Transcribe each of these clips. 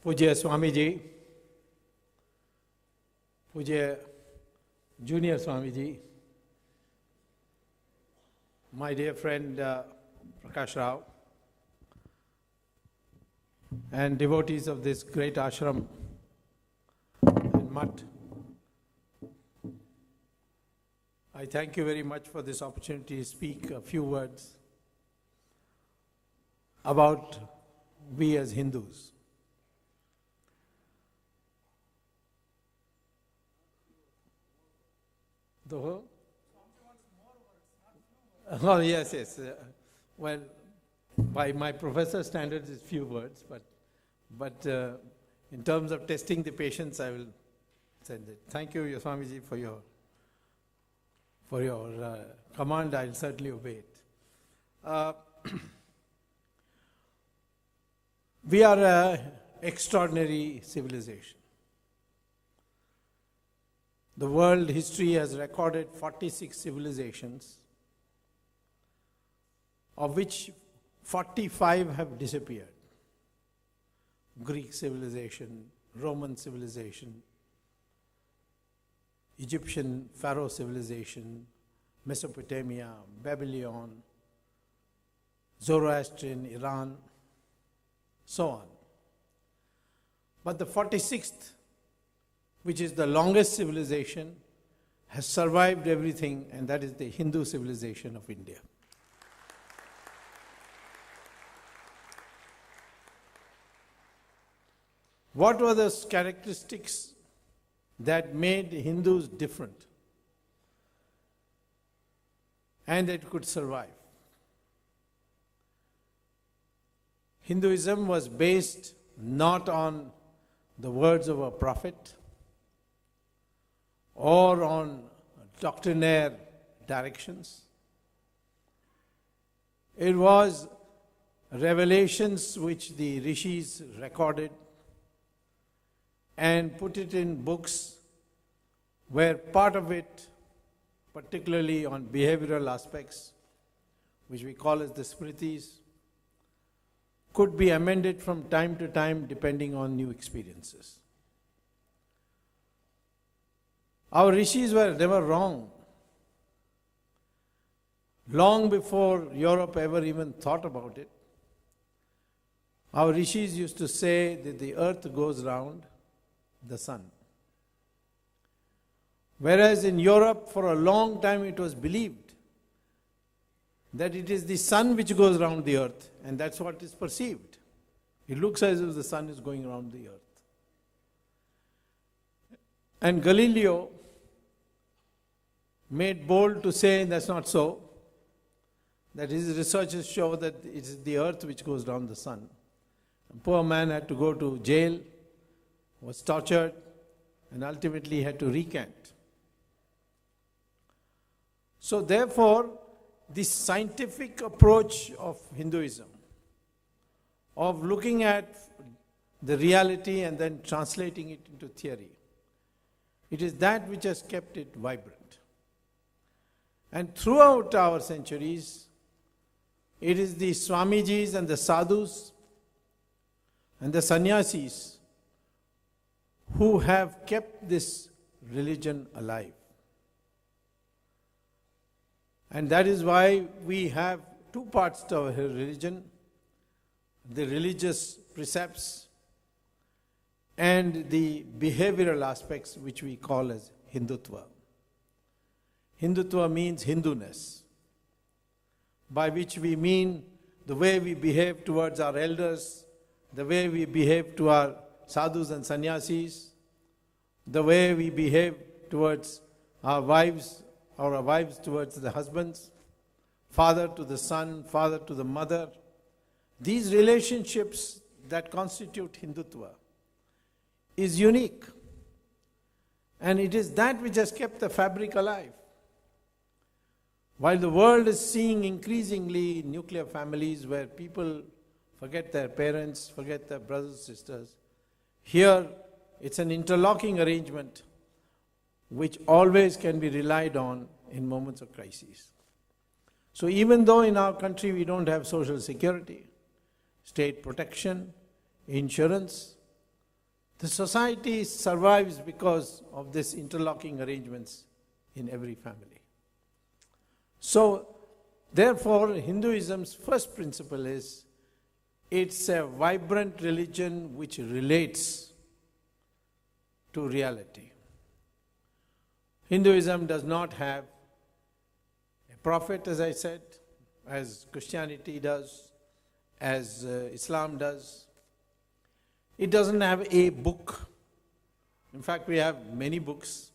Pujya Swamiji, Pujya Junior Swamiji, my dear friend Prakash Rao, and devotees of this great ashram in Mutt. I thank you very much for this opportunity to speak a few words about we as Hindus. The whole? Oh, yes, yes. Well, by my professor's standards, it's few words, but in terms of testing the patience, I will send it. Thank you, Swamiji, for your command. I'll certainly obey it. We are an extraordinary civilization. The world history has recorded 46 civilizations, of which 45 have disappeared. Greek civilization, Roman civilization, Egyptian Pharaoh civilization, Mesopotamia, Babylon, Zoroastrian, Iran, so on. But the 46th, which is the longest civilization, has survived everything, and that is the Hindu civilization of India. What were the characteristics that made Hindus different and that could survive? Hinduism was based not on the words of a prophet or on doctrinaire directions. It was revelations which the rishis recorded and put it in books, where part of it, particularly on behavioral aspects, which we call as the smritis, could be amended from time to time depending on new experiences. Our rishis were never wrong. Long before Europe ever even thought about it, our rishis used to say that the earth goes round the sun. Whereas in Europe, for a long time it was believed that it is the sun which goes round the earth, and that's what is perceived. It looks as if the sun is going around the earth. And Galileo made bold to say that's not so, that his researches show that it is the earth which goes round the sun. A poor man had to go to jail, was tortured, and ultimately had to recant. So therefore, this scientific approach of Hinduism, of looking at the reality and then translating it into theory, it is that which has kept it vibrant. And throughout our centuries, it is the Swamijis and the sadhus and the sannyasis who have kept this religion alive. And that is why we have two parts to our religion: the religious precepts and the behavioral aspects, which we call as Hindutva. Hindutva means Hinduness, by which we mean the way we behave towards our elders, the way we behave to our sadhus and sannyasis, the way we behave towards our wives, or our wives towards the husbands, father to the son, father to the mother. These relationships that constitute Hindutva is unique. And it is that which has kept the fabric alive. While the world is seeing increasingly nuclear families where people forget their parents, forget their brothers and sisters, here it's an interlocking arrangement which always can be relied on in moments of crisis. So even though in our country we don't have social security, state protection, insurance, The society survives because of this interlocking arrangements in every family. So, therefore, Hinduism's first principle is it's a vibrant religion which relates to reality. Hinduism does not have a prophet, as I said, as Christianity does, as Islam does. It doesn't have a book. In fact, we have many books,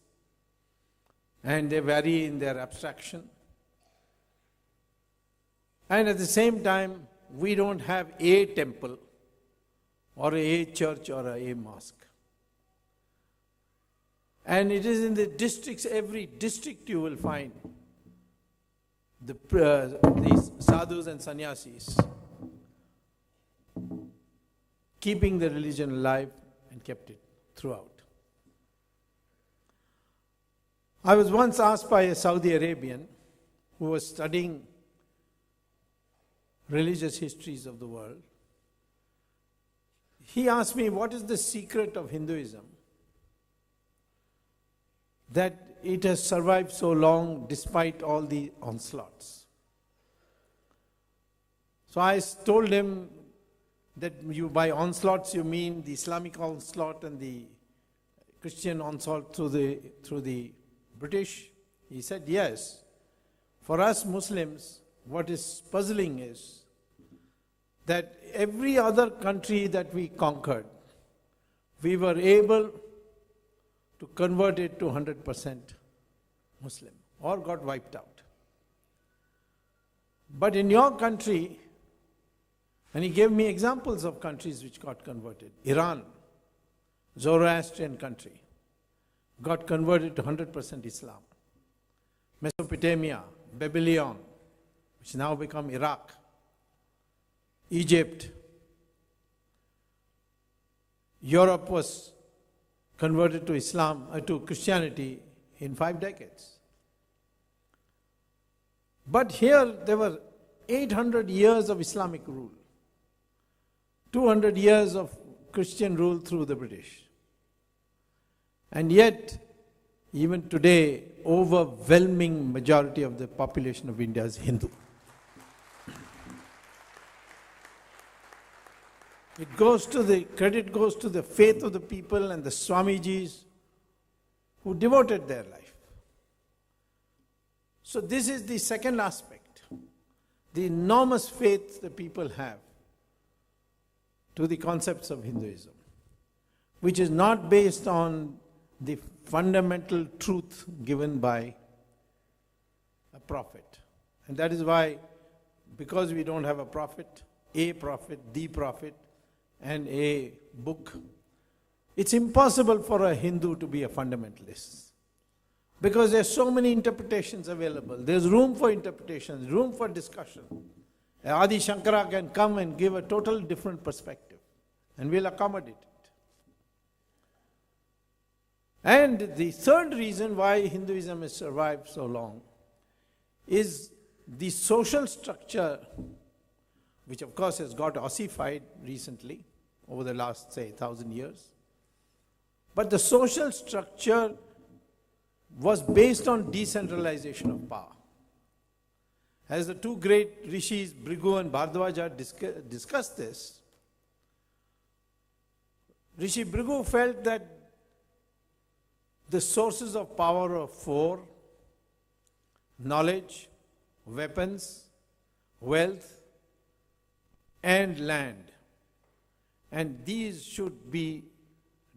and they vary in their abstraction. And at the same time, we don't have a temple or a church or a mosque. And it is in the districts, every district you will find these sadhus and sannyasis keeping the religion alive and kept it throughout. I was once asked by a Saudi Arabian who was studying religious histories of the world. He asked me, what is the secret of Hinduism that it has survived so long despite all the onslaughts? So I told him that by onslaughts you mean the Islamic onslaught and the Christian onslaught through the British. He said, yes. For us Muslims, what is puzzling is that every other country that we conquered, we were able to convert it to 100% Muslim or got wiped out. But in your country, and he gave me examples of countries which got converted. Iran, Zoroastrian country, got converted to 100% Islam. Mesopotamia, Babylon, which now become Iraq. Egypt. Europe was converted to Islam, to Christianity in 5 decades. But here there were 800 years of Islamic rule, 200 years of Christian rule through the British. And yet, even today, overwhelming majority of the population of India is Hindu. Credit goes to the faith of the people and the Swamijis who devoted their life. So this is the second aspect, the enormous faith the people have to the concepts of Hinduism, which is not based on the fundamental truth given by a prophet. And that is why, because we don't have a prophet, the prophet, and a book, it's impossible for a Hindu to be a fundamentalist. Because there's so many interpretations available. There's room for interpretations, room for discussion. Adi Shankara can come and give a total different perspective, and we'll accommodate it. And the third reason why Hinduism has survived so long is the social structure, which of course has got ossified recently, over the last, say, 1,000 years. But the social structure was based on decentralization of power. As the two great rishis, Bhrigu and Bhardwaja, discussed this, Rishi Bhrigu felt that the sources of power are 4: knowledge, weapons, wealth, and land. And these should be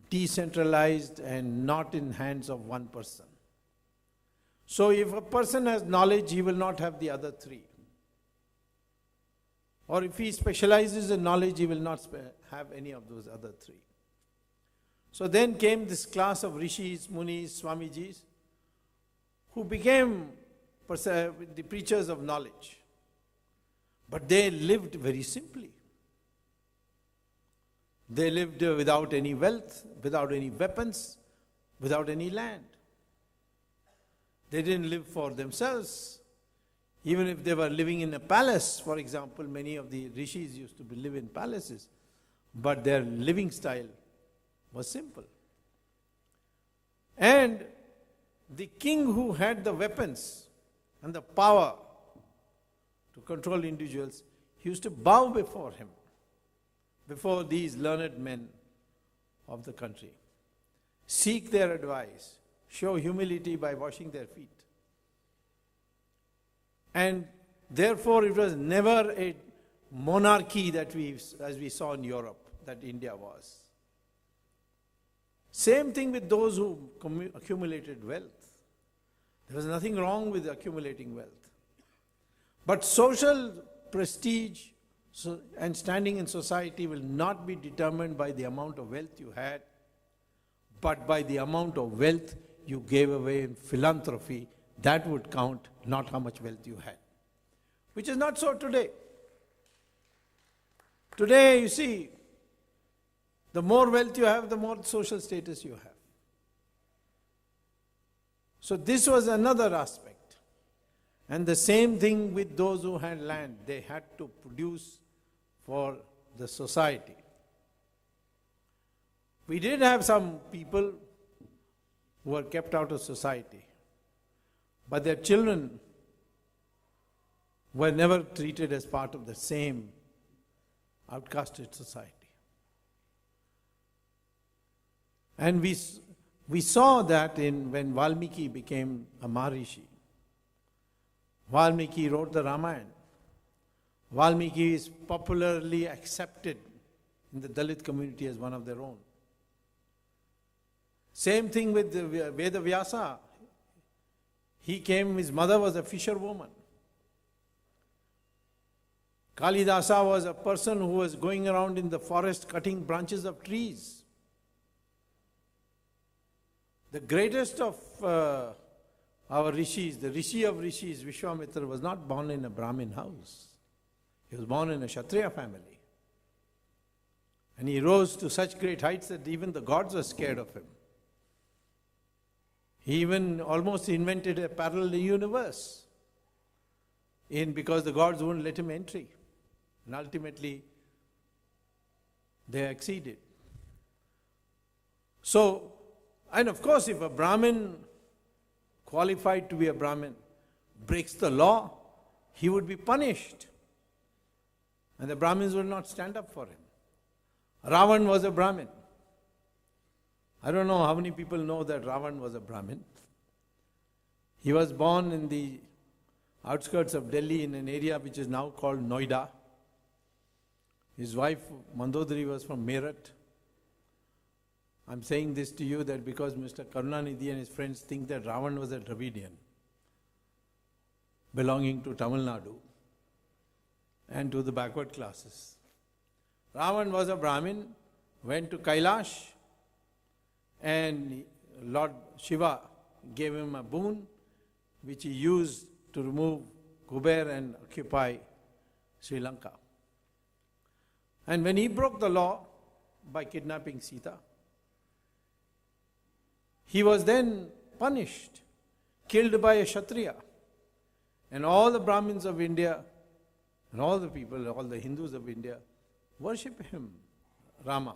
decentralized and not in hands of one person. So if a person has knowledge, he will not have the other 3. Or if he specializes in knowledge, he will not have any of those other 3. So then came this class of rishis, munis, swamijis, who became the preachers of knowledge. But they lived very simply. They lived without any wealth, without any weapons, without any land. They didn't live for themselves. Even if they were living in a palace, for example, many of the rishis used to live in palaces, but their living style was simple. And the king who had the weapons and the power to control individuals, he used to bow before him, before these learned men of the country, seek their advice, show humility by washing their feet. And therefore it was never a monarchy that as we saw in Europe, that India was. Same thing with those who accumulated wealth. There was nothing wrong with accumulating wealth. But social prestige and standing in society will not be determined by the amount of wealth you had, but by the amount of wealth you gave away in philanthropy. That would count, not how much wealth you had. Which is not so today. Today, you see, the more wealth you have, the more social status you have. So this was another aspect. And the same thing with those who had land. They had to produce for the society. We did have some people who were kept out of society, but their children were never treated as part of the same outcasted society. And we saw that when Valmiki became a Maharishi. Valmiki wrote the Ramayana. Valmiki is popularly accepted in the Dalit community as one of their own. Same thing with Veda Vyasa. He came, his mother was a fisherwoman. Kalidasa was a person who was going around in the forest cutting branches of trees. The greatest of our rishis, the rishi of rishis, Vishwamitra, was not born in a Brahmin house. He was born in a Kshatriya family. And he rose to such great heights that even the gods were scared of him. He even almost invented a parallel universe because the gods wouldn't let him entry. And ultimately, they acceded. So, and of course, if a Brahmin qualified to be a Brahmin breaks the law, he would be punished. And the Brahmins would not stand up for him. Ravan was a Brahmin. I don't know how many people know that Ravan was a Brahmin. He was born in the outskirts of Delhi in an area which is now called Noida. His wife Mandodari was from Meerut. I'm saying this to you that because Mr. Karunanidhi and his friends think that Ravan was a Dravidian belonging to Tamil Nadu and to the backward classes. Ravan was a Brahmin, went to Kailash, and Lord Shiva gave him a boon which he used to remove Kuber and occupy Sri Lanka. And when he broke the law by kidnapping Sita, he was then punished, killed by a Kshatriya. And all the Brahmins of India and all the people, all the Hindus of India worship him, Rama.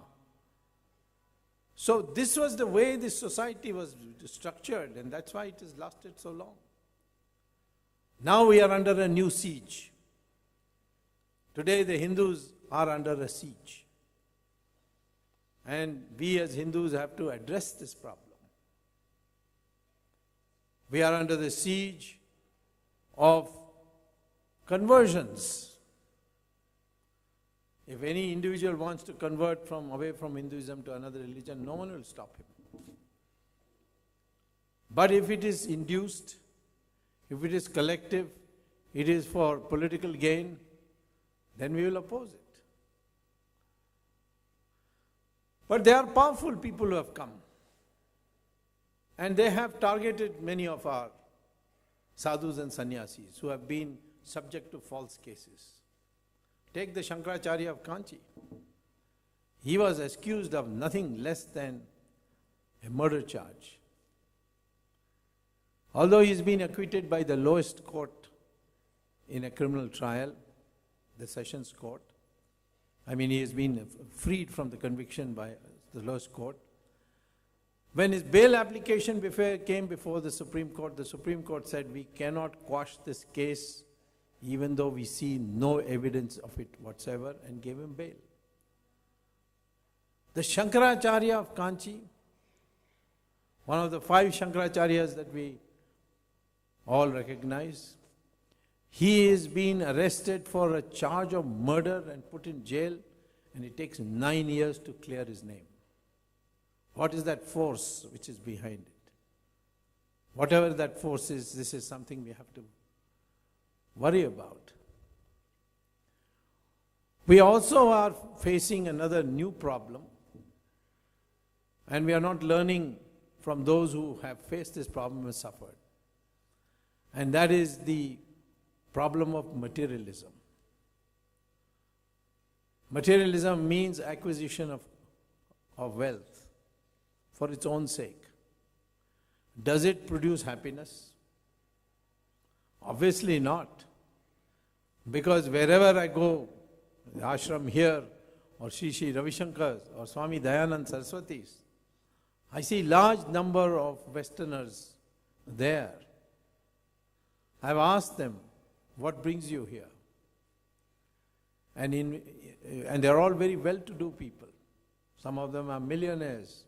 So this was the way this society was structured, and that's why it has lasted so long. Now we are under a new siege. Today the Hindus are under a siege. And we as Hindus have to address this problem. We are under the siege of conversions. If any individual wants to convert away from Hinduism to another religion, no one will stop him. But if it is induced, if it is collective, it is for political gain, then we will oppose it. But there are powerful people who have come. And they have targeted many of our sadhus and sannyasis who have been subject to false cases. Take the Shankaracharya of Kanchi. He was accused of nothing less than a murder charge. Although he's been acquitted by the lowest court in a criminal trial, the Sessions Court, he has been freed from the conviction by the lowest court, When his bail application came before the Supreme Court said, we cannot quash this case even though we see no evidence of it whatsoever, and gave him bail. The Shankaracharya of Kanchi, one of the 5 Shankaracharyas that we all recognize, he is being arrested for a charge of murder and put in jail, and it takes 9 years to clear his name. What is that force which is behind it? Whatever that force is, this is something we have to worry about. We also are facing another new problem, and we are not learning from those who have faced this problem and suffered. And that is the problem of materialism. Materialism means acquisition of wealth for its own sake. Does it produce happiness? Obviously not. Because wherever I go, the ashram here, or Sri Ravi Shankar's, or Swami Dayanand Saraswati's, I see large number of Westerners there. I've asked them, what brings you here? And they're all very well-to-do people. Some of them are millionaires.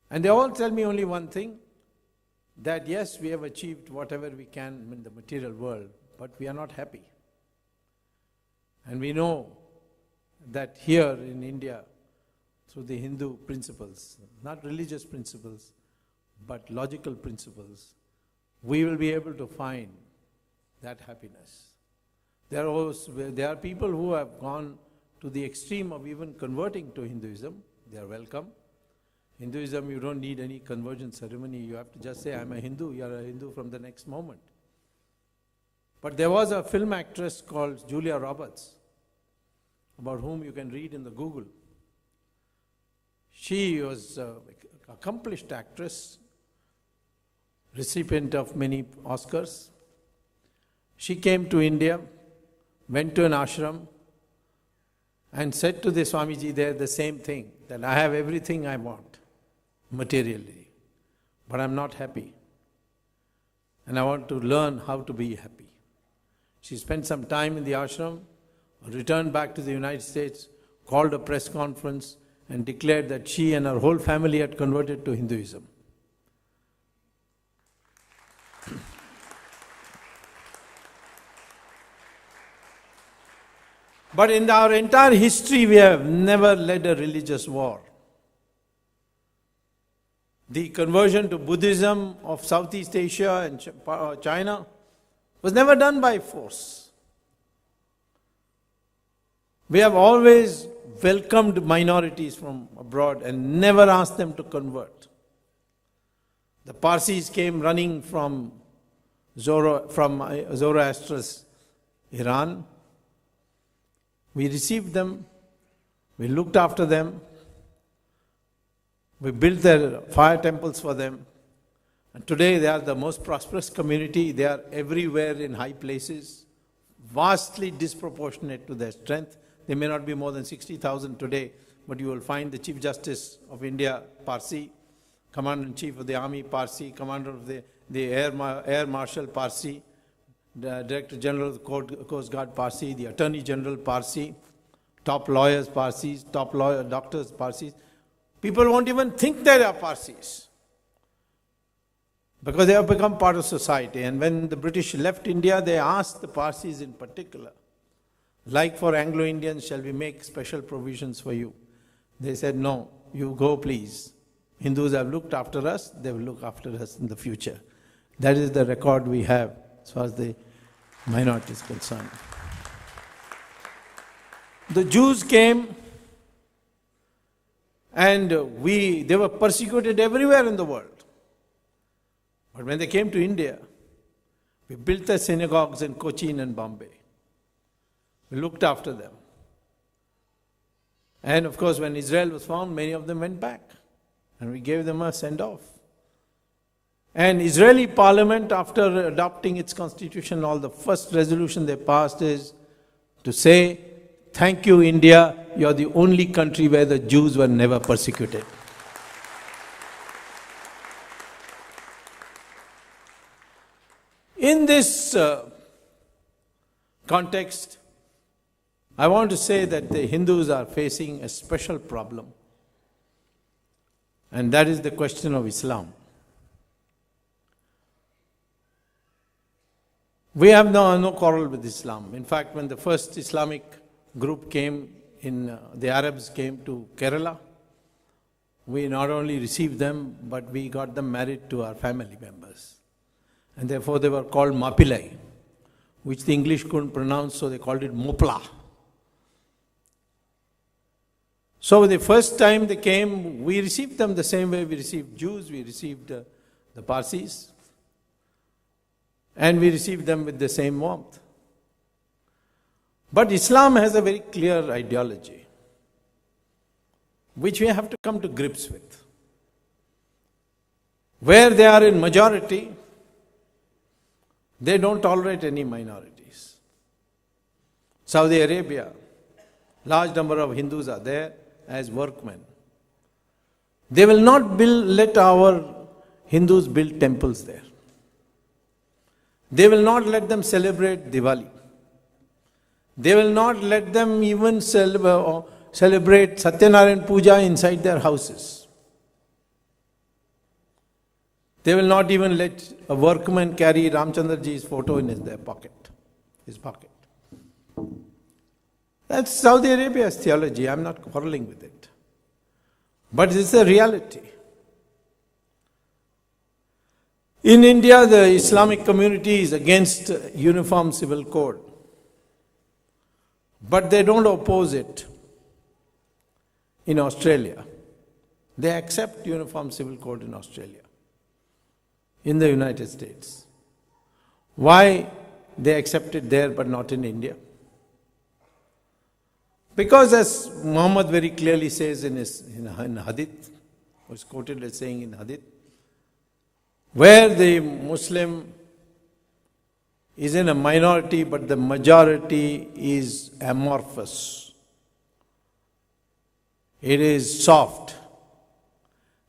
And they all tell me only one thing, that yes, we have achieved whatever we can in the material world, but we are not happy. And we know that here in India, through the Hindu principles, not religious principles, but logical principles, we will be able to find that happiness. There are people who have gone to the extreme of even converting to Hinduism. They are welcome. Hinduism, you don't need any conversion ceremony. You have to just say, I'm a Hindu. You are a Hindu from the next moment. But there was a film actress called Julia Roberts, about whom you can read in the Google. She was an accomplished actress, recipient of many Oscars. She came to India, went to an ashram, and said to the Swamiji there the same thing, that I have everything I want, materially, but I'm not happy. And I want to learn how to be happy. She spent some time in the ashram, returned back to the United States, called a press conference, and declared that she and her whole family had converted to Hinduism. But in our entire history, we have never led a religious war. The conversion to Buddhism of Southeast Asia and China was never done by force. We have always welcomed minorities from abroad and never asked them to convert. The Parsis came running from Zoroaster's Iran. We received them, we looked after them, we built their fire temples for them, and today they are the most prosperous community. They are everywhere in high places, vastly disproportionate to their strength. They may not be more than 60,000 today, but you will find the Chief Justice of India, Parsi, Commander-in-Chief of the Army, Parsi, Commander of the Air Marshal, Parsi, the Director General of the Coast Guard, Parsi, the Attorney General, Parsi, top lawyers, Parsis, top doctors, Parsis. People won't even think they are Parsis because they have become part of society. And when the British left India, they asked the Parsis in particular, like for Anglo-Indians, shall we make special provisions for you? They said, no, you go please. Hindus have looked after us, they will look after us in the future. That is the record we have as far as the minority is concerned. The Jews came and they were persecuted everywhere in the world. But when they came to India, we built the synagogues in Cochin and Bombay. We looked after them. And of course, when Israel was found, many of them went back. And we gave them a send-off. And Israeli parliament, after adopting its constitution, the first resolution they passed is to say, thank you, India, you are the only country where the Jews were never persecuted. In this context, I want to say that the Hindus are facing a special problem, and that is the question of Islam. We have no quarrel with Islam. In fact, when the first Islamic group came in, the Arabs came to Kerala, we not only received them, but we got them married to our family members. And therefore they were called Mapillai, which the English couldn't pronounce, so they called it Mopla. So the first time they came, we received them the same way we received Jews, we received the Parsis, and we received them with the same warmth. But Islam has a very clear ideology, which we have to come to grips with. Where they are in majority, they don't tolerate any minorities. Saudi Arabia, large number of Hindus are there as workmen. They will not let our Hindus build temples there. They will not let them celebrate Diwali. They will not let them even celebrate Satyanarayan Puja inside their houses. They will not even let a workman carry Ramchandraji's photo in his pocket. That's Saudi Arabia's theology. I'm not quarreling with it. But it's a reality. In India, the Islamic community is against uniform civil code. But they don't oppose it in Australia. They accept uniform civil code in Australia. In the United States. Why they accept it there but not in India? Because as Muhammad very clearly says in Hadith, was quoted as saying in Hadith, where the Muslim is in a minority but the majority is amorphous, it is soft,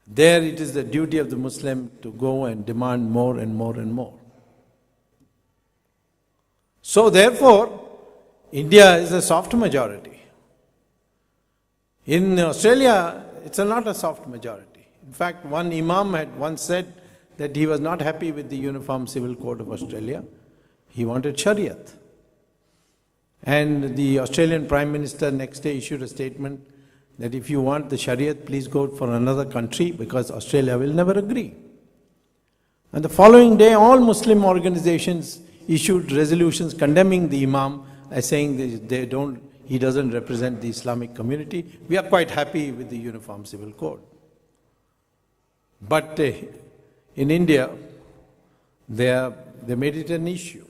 there it is the duty of the Muslim to go and demand more and more and more. So therefore, India is a soft majority. In Australia, it's not a soft majority. In fact, one Imam had once said that he was not happy with the Uniform Civil Code of Australia. He wanted Shariat. And the Australian Prime Minister next day issued a statement that if you want the Shariat, please go for another country because Australia will never agree. And the following day, all Muslim organizations issued resolutions condemning the Imam as saying he doesn't represent the Islamic community. We are quite happy with the Uniform Civil Code. But in India, they made it an issue.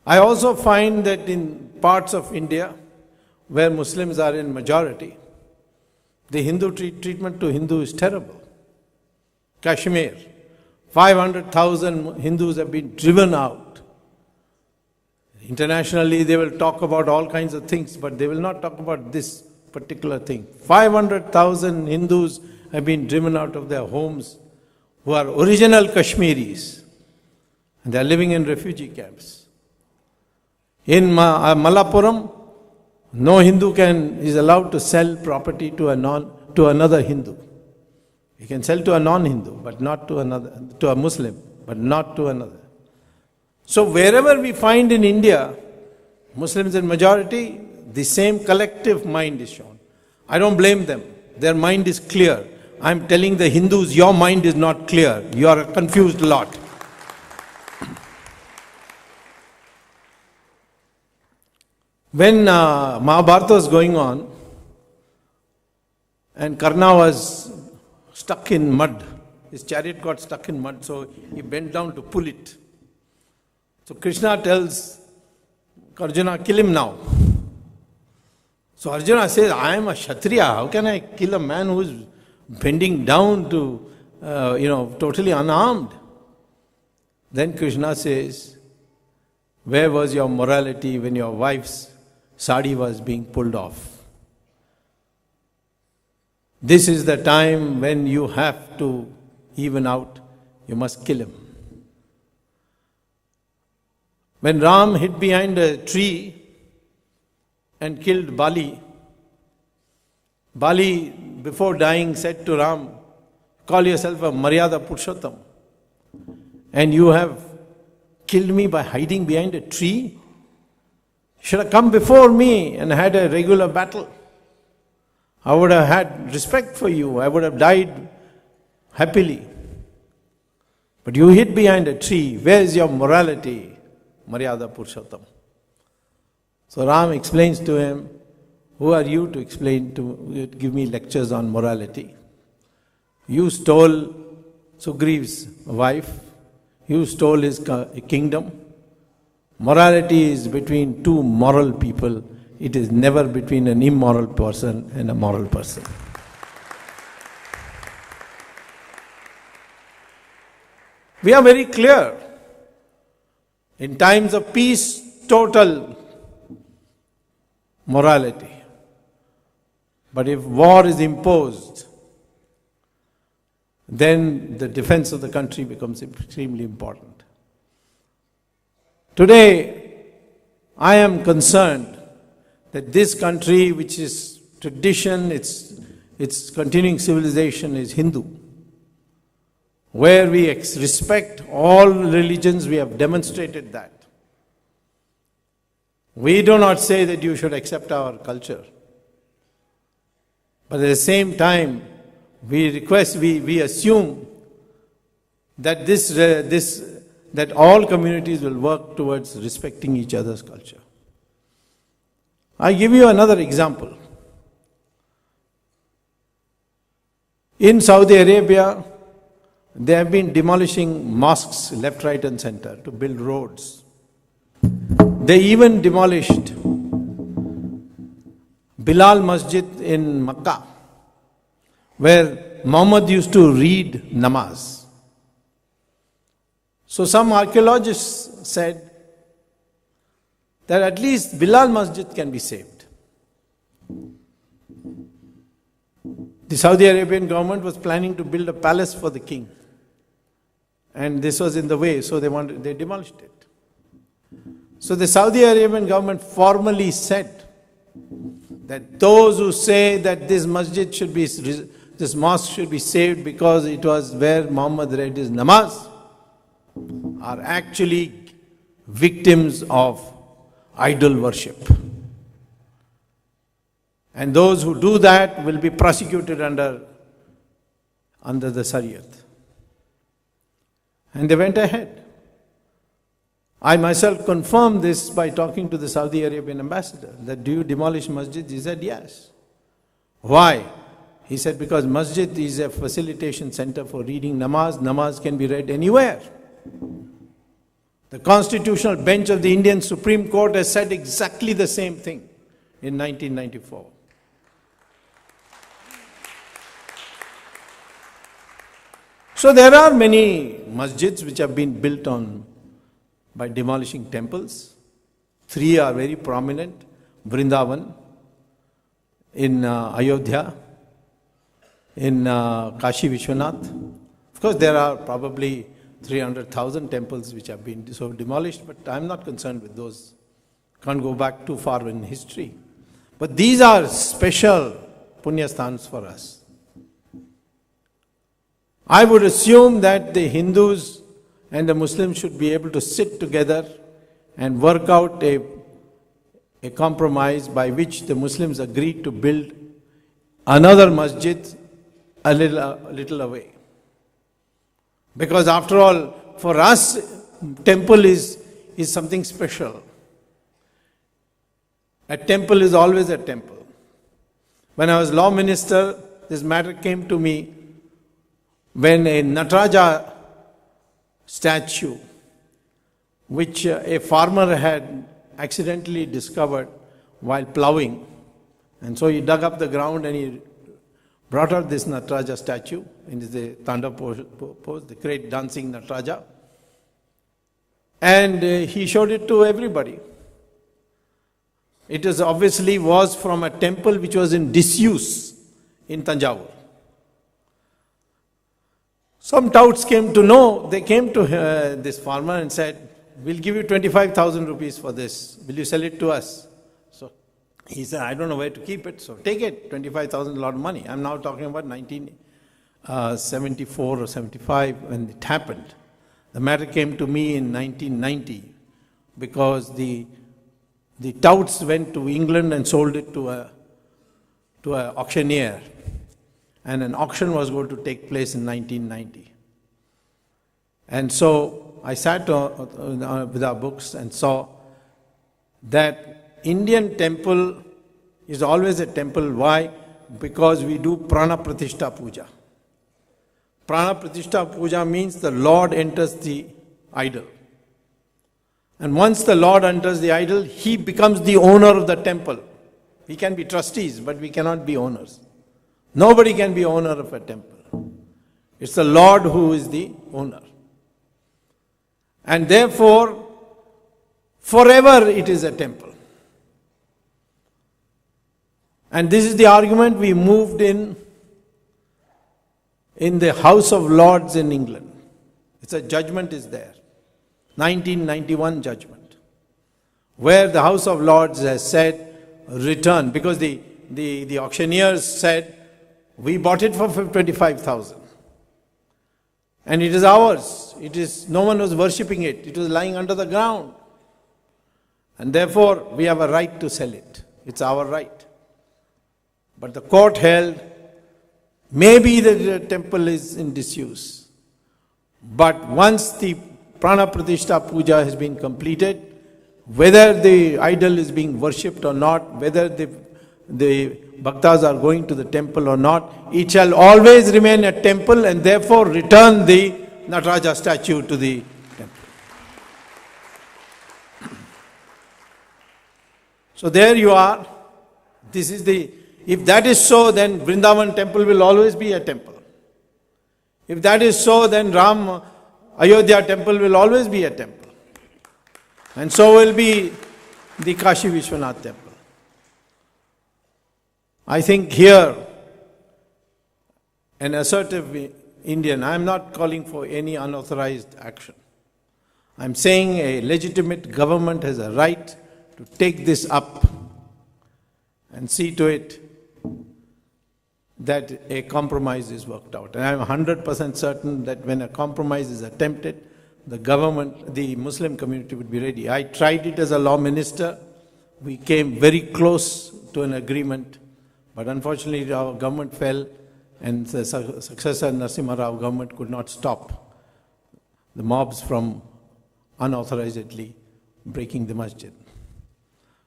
I also find that in parts of India, where Muslims are in majority, the Hindu treatment to Hindu is terrible. Kashmir, 500,000 Hindus have been driven out. Internationally, they will talk about all kinds of things, but they will not talk about this particular thing. 500,000 Hindus have been driven out of their homes who are original Kashmiris, and they are living in refugee camps. In Malappuram, no Hindu is allowed to sell property to another Hindu. He can sell to a non-Hindu, but not to a Muslim, but not to another. So wherever we find in India, Muslims in majority, the same collective mind is shown. I don't blame them. Their mind is clear. I'm telling the Hindus, your mind is not clear. You are a confused lot. When Mahabharata was going on, and Karna was stuck in mud, his chariot got stuck in mud, so he bent down to pull it. So Krishna tells Arjuna, kill him now. So Arjuna says, I am a Kshatriya, how can I kill a man who is bending down to, totally unarmed? Then Krishna says, where was your morality when your wife's sari was being pulled off? This is the time when you have to even out, you must kill him. When Ram hid behind a tree and killed Bali, Bali, before dying, said to Ram, call yourself a Maryada Purushottam, and you have killed me by hiding behind a tree? You should have come before me and had a regular battle. I would have had respect for you. I would have died happily. But you hid behind a tree. Where is your morality, Maryada Purushottam? So Ram explains to him, who are you to give me lectures on morality? You stole Sugriva's wife. You stole his kingdom. Morality is between two moral people. It is never between an immoral person and a moral person. We are very clear. In times of peace, total morality. But if war is imposed, then the defense of the country becomes extremely important. Today, I am concerned that this country, which is tradition, its continuing civilization is Hindu, where we respect all religions. We have demonstrated that. We do not say that you should accept our culture. But at the same time, we assume that that all communities will work towards respecting each other's culture. I give you another example. In Saudi Arabia, they have been demolishing mosques left, right and center to build roads. They even demolished Bilal Masjid in Makkah, where Muhammad used to read namaz. So some archaeologists said that at least Bilal Masjid can be saved. The Saudi Arabian government was planning to build a palace for the king. And this was in the way, so they demolished it. So the Saudi Arabian government formally said that those who say that this mosque should be saved because it was where Muhammad read his namaz are actually victims of idol worship. And those who do that will be prosecuted under the Shariat. And they went ahead. I myself confirmed this by talking to the Saudi Arabian ambassador, that do you demolish masjid? He said yes. Why? He said because masjid is a facilitation center for reading namaz. Namaz can be read anywhere. The constitutional bench of the Indian Supreme Court has said exactly the same thing in 1994. So there are many masjids which have been built by demolishing temples. 3 are very prominent. Vrindavan, in Ayodhya, in Kashi Vishwanath. Of course, there are probably 300,000 temples which have been so demolished, but I am not concerned with those. Can't go back too far in history. But these are special punyasthans for us. I would assume that the Hindus and the Muslims should be able to sit together and work out a compromise by which the Muslims agreed to build another masjid a little away. Because after all, for us, temple is something special. A temple is always a temple. When I was law minister, this matter came to me when a Nataraja statue, which a farmer had accidentally discovered while ploughing, and so he dug up the ground and he brought out this Nataraja statue in the Tanda pose, the great dancing Nataraja, and he showed it to everybody. It was from a temple which was in disuse in Tanjavur. Some touts came to know, they came to this farmer and said, we'll give you 25,000 rupees for this. Will you sell it to us? So he said, I don't know where to keep it, so take it. 25,000 is a lot of money. I'm now talking about 1974 or 75 when it happened. The matter came to me in 1990 because the touts went to England and sold it to an auctioneer. And an auction was going to take place in 1990. And so I sat with our books and saw that Indian temple is always a temple. Why? Because we do Prana Pratishtha Puja. Prana Pratishtha Puja means the Lord enters the idol. And once the Lord enters the idol, He becomes the owner of the temple. We can be trustees, but we cannot be owners. Nobody can be owner of a temple. It's the Lord who is the owner. And therefore, forever it is a temple. And this is the argument we moved in the House of Lords in England. It's a judgment is there. 1991 judgment. Where the House of Lords has said, return. Because the auctioneers said, we bought it for 25,000. And it is ours. No one was worshipping it. It was lying under the ground. And therefore, we have a right to sell it. It's our right. But the court held, maybe the temple is in disuse. But once the Prana Pratishtha Puja has been completed, whether the idol is being worshipped or not, whether the bhaktas are going to the temple or not, it shall always remain a temple and therefore return the Nataraja statue to the temple. So there you are. If that is so, then Vrindavan temple will always be a temple. If that is so, then Ayodhya temple will always be a temple. And so will be the Kashi Vishwanath temple. I think here, an assertive Indian, I am not calling for any unauthorized action. I am saying a legitimate government has a right to take this up and see to it that a compromise is worked out. And I am 100% certain that when a compromise is attempted, the government, the Muslim community would be ready. I tried it as a law minister. We came very close to an agreement, but unfortunately our government fell and the successor Narasimha Rao government could not stop the mobs from unauthorizedly breaking the masjid.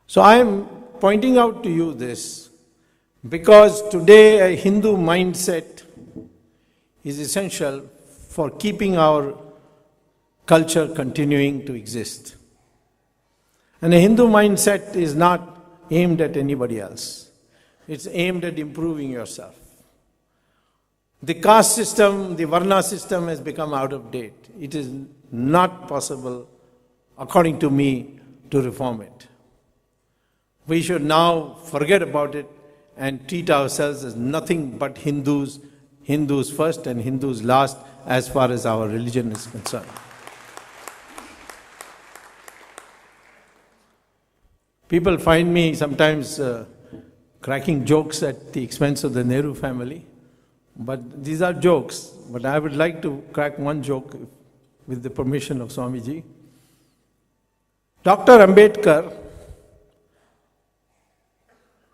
So I am pointing out to you this because today a Hindu mindset is essential for keeping our culture continuing to exist. And a Hindu mindset is not aimed at anybody else. It's aimed at improving yourself. The caste system, the Varna system has become out of date. It is not possible, according to me, to reform it. We should now forget about it and treat ourselves as nothing but Hindus, Hindus first and Hindus last as far as our religion is concerned. People find me sometimes cracking jokes at the expense of the Nehru family, but these are jokes. But I would like to crack one joke with the permission of Swamiji. Dr. Ambedkar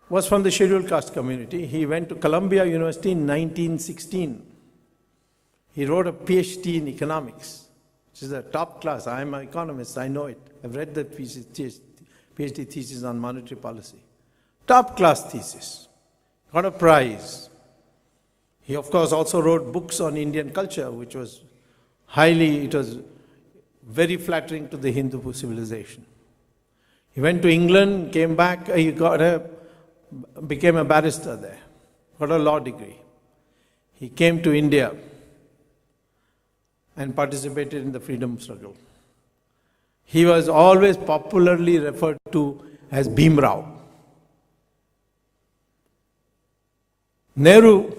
was from the scheduled caste community. He went to Columbia University in 1916. He wrote a PhD in economics, which is a top class. I am an economist, I know it. I've read the PhD thesis on monetary policy. Top class thesis. Got a prize. He of course also wrote books on Indian culture, which was it was very flattering to the Hindu civilization. He went to England, came back, he became a barrister there, got a law degree. He came to India and participated in the freedom struggle. He was always popularly referred to as Bhim Rao. Nehru,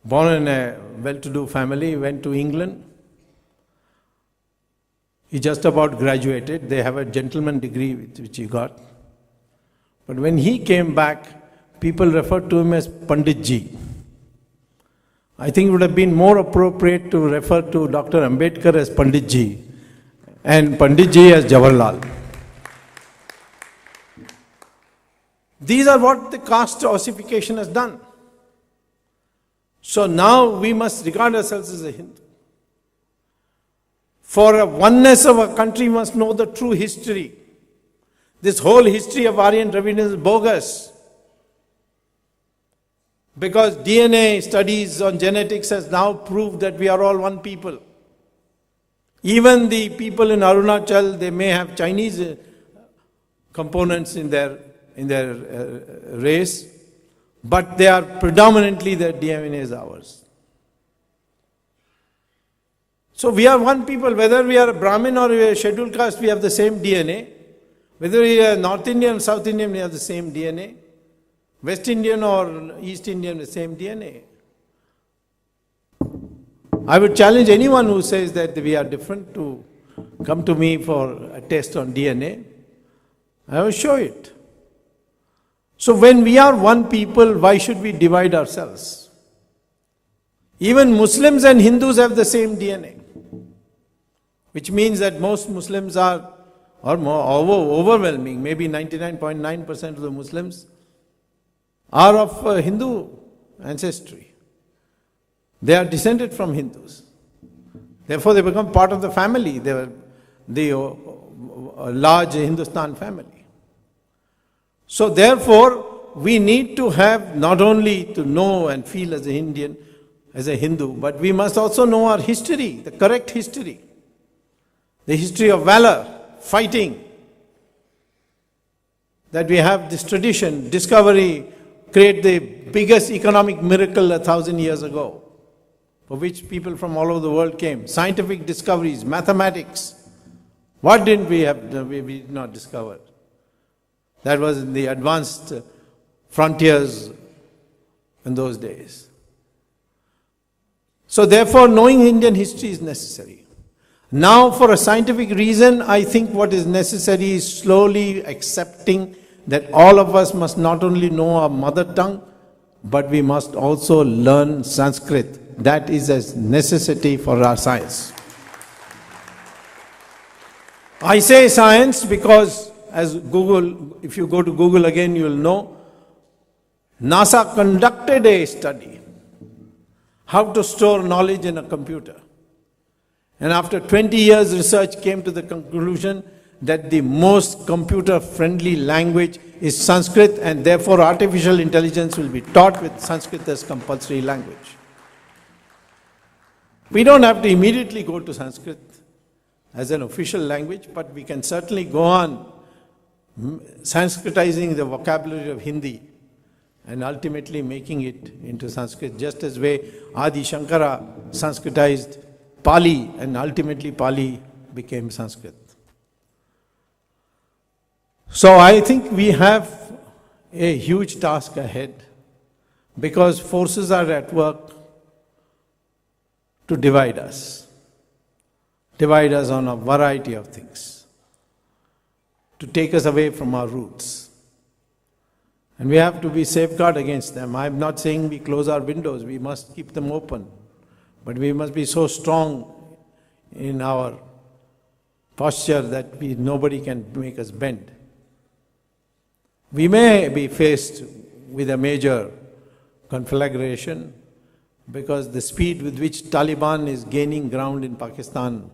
born in a well-to-do family, went to England. He just about graduated. They have a gentleman degree which he got. But when he came back, people referred to him as Pandit Ji. I think it would have been more appropriate to refer to Dr. Ambedkar as Pandit Ji and Pandit Ji as Jawaharlal. These are what the caste ossification has done. So now we must regard ourselves as a Hindu. For a oneness of a country, we must know the true history. This whole history of Aryan Dravidianism is bogus. Because DNA studies on genetics has now proved that we are all one people. Even the people in Arunachal, they may have Chinese components in their race, but they are predominantly, their DNA is ours. So we are one people, whether we are a Brahmin or we are a scheduled caste, we have the same DNA. Whether we are North Indian or South Indian, we have the same DNA. West Indian or East Indian, the same DNA. I would challenge anyone who says that we are different to come to me for a test on DNA. I will show it. So when we are one people, why should we divide ourselves? Even Muslims and Hindus have the same DNA, which means that most Muslims are, or more overwhelming, maybe 99.9% of the Muslims are of Hindu ancestry. They are descended from Hindus. Therefore they become part of the family, the large Hindustan family. So therefore, we need to have not only to know and feel as a Indian, as a Hindu, but we must also know our history, the correct history. The history of valor, fighting. That we have this tradition, discovery, create the biggest economic miracle 1,000 years ago, for which people from all over the world came. Scientific discoveries, mathematics. What didn't we have, we did not discover? That was in the advanced frontiers in those days. So therefore, knowing Indian history is necessary. Now, for a scientific reason, I think what is necessary is slowly accepting that all of us must not only know our mother tongue, but we must also learn Sanskrit. That is a necessity for our science. I say science because as Google, if you go to Google again, you will know, NASA conducted a study, how to store knowledge in a computer. And after 20 years, research came to the conclusion that the most computer-friendly language is Sanskrit, and therefore artificial intelligence will be taught with Sanskrit as compulsory language. We don't have to immediately go to Sanskrit as an official language, but we can certainly go on Sanskritizing the vocabulary of Hindi and ultimately making it into Sanskrit, just as way Adi Shankara Sanskritized Pali and ultimately Pali became Sanskrit. So I think we have a huge task ahead because forces are at work to divide us on a variety of things, to take us away from our roots. And we have to be safeguarded against them. I'm not saying we close our windows, we must keep them open. But we must be so strong in our posture that nobody can make us bend. We may be faced with a major conflagration because the speed with which Taliban is gaining ground in Pakistan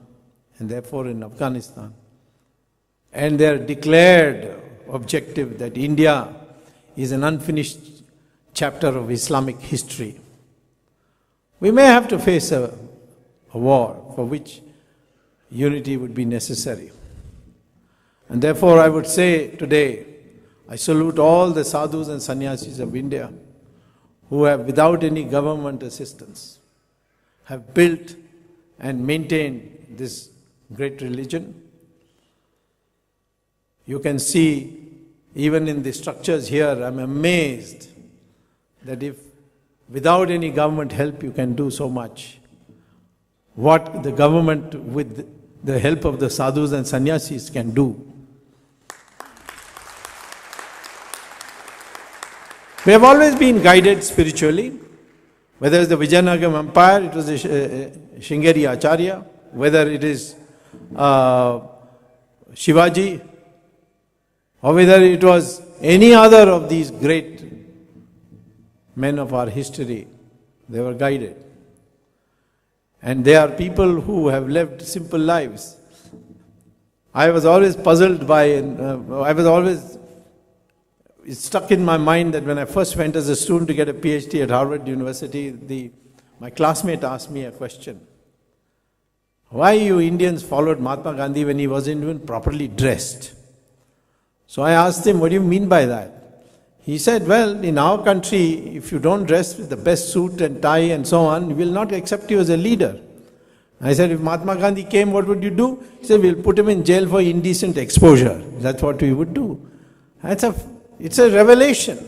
and therefore in Afghanistan, and their declared objective that India is an unfinished chapter of Islamic history. We may have to face a war for which unity would be necessary. And therefore I would say today, I salute all the sadhus and sannyasis of India who have, without any government assistance, have built and maintained this great religion. You can see, even in the structures here, I'm amazed that if without any government help you can do so much. What the government with the help of the sadhus and sannyasis can do. We have always been guided spiritually, whether it's the Vijayanagara Empire, it was the Shringeri Acharya, whether it is Shivaji, or whether it was any other of these great men of our history, they were guided. And they are people who have lived simple lives. I was always puzzled by, it stuck in my mind that when I first went as a student to get a PhD at Harvard University, my classmate asked me a question. Why you Indians followed Mahatma Gandhi when he wasn't even properly dressed? So I asked him, what do you mean by that? He said, well, in our country, if you don't dress with the best suit and tie and so on, we will not accept you as a leader. I said, if Mahatma Gandhi came, what would you do? He said, we'll put him in jail for indecent exposure. That's what we would do. It's a revelation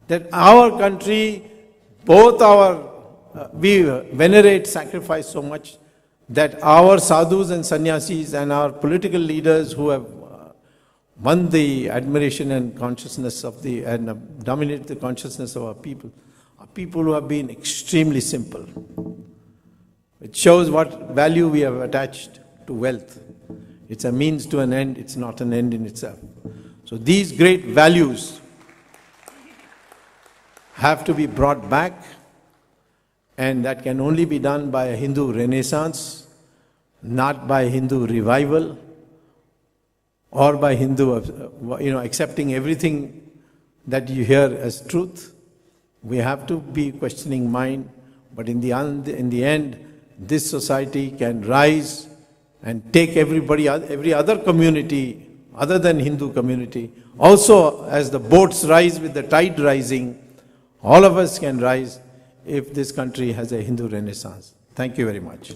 that our country, we venerate sacrifice so much that our sadhus and sannyasis and our political leaders who have won the admiration and consciousness and dominated the consciousness of our people are people who have been extremely simple. It shows what value we have attached to wealth. It's a means to an end, it's not an end in itself. So these great values have to be brought back, and that can only be done by a Hindu renaissance, not by Hindu revival, or by Hindu, accepting everything that you hear as truth. We have to be questioning mind, but in the end, this society can rise and take every other community other than Hindu community. Also, as the boats rise with the tide rising, all of us can rise if this country has a Hindu renaissance. Thank you very much.